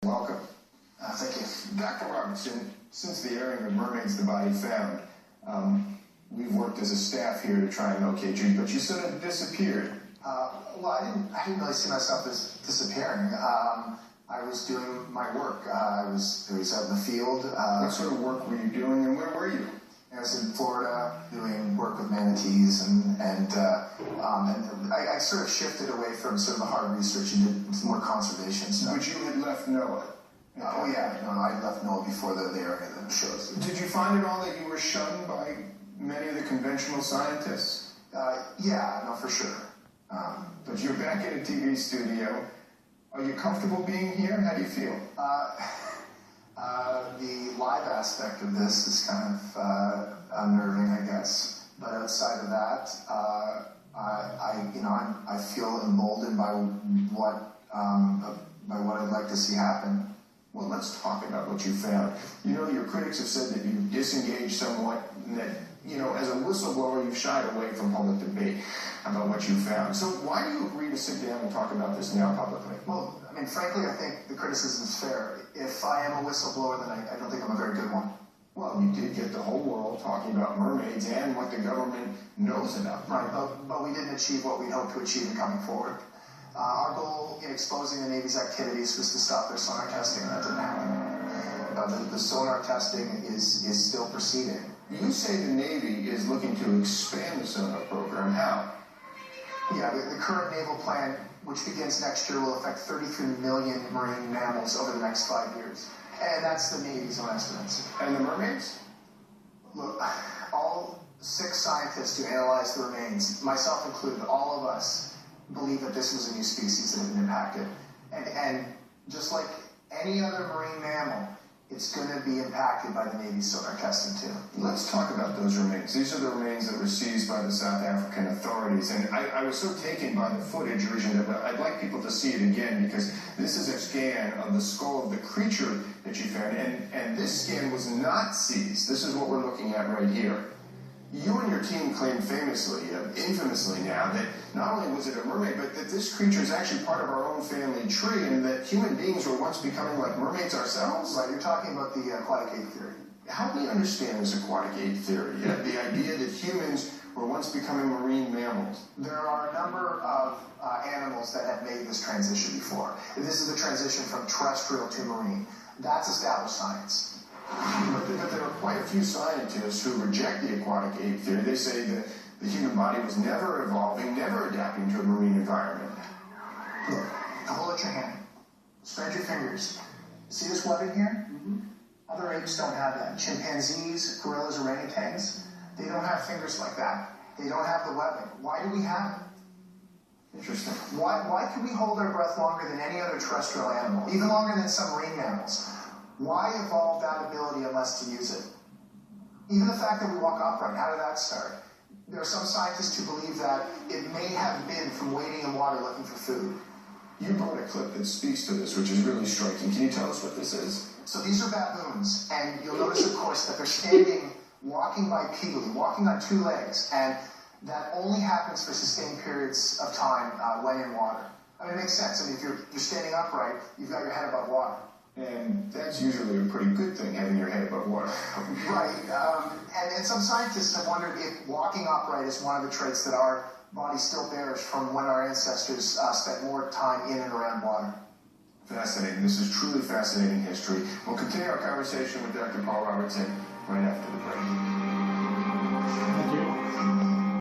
Welcome. Thank you. Dr. Robertson, since the airing of Mermaids, the Body Found, we've worked as a staff here to try and locate you, but you sort of disappeared. Well, I didn't really see myself as disappearing. I was doing my work. I was out in the field. What sort of work were you doing, and where were you? I was in Florida doing work with manatees, and I sort of shifted away from sort of the hard research and did some more conservation stuff. But you had left NOAA. Oh yeah, no, I left NOAA before the airing of the shows. Did you find at all that you were shunned by many of the conventional scientists? Yeah, no, for sure. But you're back in a TV studio. Are you comfortable being here? How do you feel? The live aspect of this is kind of unnerving, I guess. But outside of that, I feel emboldened by what I'd like to see happen. Well, let's talk about what you found. You know, your critics have said that you disengaged somewhat, and that, you know, as a whistleblower, you've shied away from public debate about what you found. So why do you agree to sit down and talk about this now publicly? Well, I mean, frankly, I think the criticism is fair. If I am a whistleblower, then I don't think I'm a very good one. Well, you did get the whole world talking about mermaids and what the government knows about them. Right, but we didn't achieve what we'd hoped to achieve in coming forward. Our goal in exposing the Navy's activities was to stop their sonar testing, and that didn't happen. The sonar testing is still proceeding. You say the Navy is looking to expand the sonar program. How? Yeah, the current naval plan, which begins next year, will affect 33 million marine mammals over the next 5 years. And that's the Navy's own estimates. And the mermaids? Look, all 6 scientists who analyzed the remains, myself included, all of us, believe that this was a new species that had been impacted. And just like any other marine mammal, it's going to be impacted by the Navy's sonar testing too. Let's talk about those remains. These are the remains that were seized by the South African authorities. And I was so taken by the footage originally that I'd like people to see it again, because this is a scan of the skull of the creature that you found. And this scan was not seized. This is what we're looking at right here. You and your team claim famously, infamously now, that not only was it a mermaid, but that this creature is actually part of our own family tree, and that human beings were once becoming like mermaids ourselves? Right, you're talking about the aquatic ape theory. Help me understand this aquatic ape theory, the idea that humans were once becoming marine mammals. There are a number of animals that have made this transition before. This is the transition from terrestrial to marine. That's established science. But there are quite a few scientists who reject the aquatic ape theory. They say that the human body was never evolving, never adapting to a marine environment. Look, hold out your hand. Spread your fingers. See this webbing here? Mm-hmm. Other apes don't have that. Chimpanzees, gorillas, orangutans, they don't have fingers like that. They don't have the webbing. Why do we have it? Interesting. Why can we hold our breath longer than any other terrestrial animal, even longer than some marine mammals? Why evolve that ability unless to use it? Even the fact that we walk upright, how did that start? There are some scientists who believe that it may have been from wading in water looking for food. You brought a clip that speaks to this, which is really striking. Can you tell us what this is? So these are baboons, and you'll notice, of course, that they're standing, walking bipedally, walking on 2 legs, and that only happens for sustained periods of time when in water. I mean, it makes sense. I mean, if you're standing upright, you've got your head above water. And that's usually a pretty good thing, having your head above water. Right. And some scientists have wondered if walking upright is one of the traits that our body still bears from when our ancestors spent more time in and around water. Fascinating. This is truly fascinating history. We'll continue our conversation with Dr. Paul Robertson right after the break.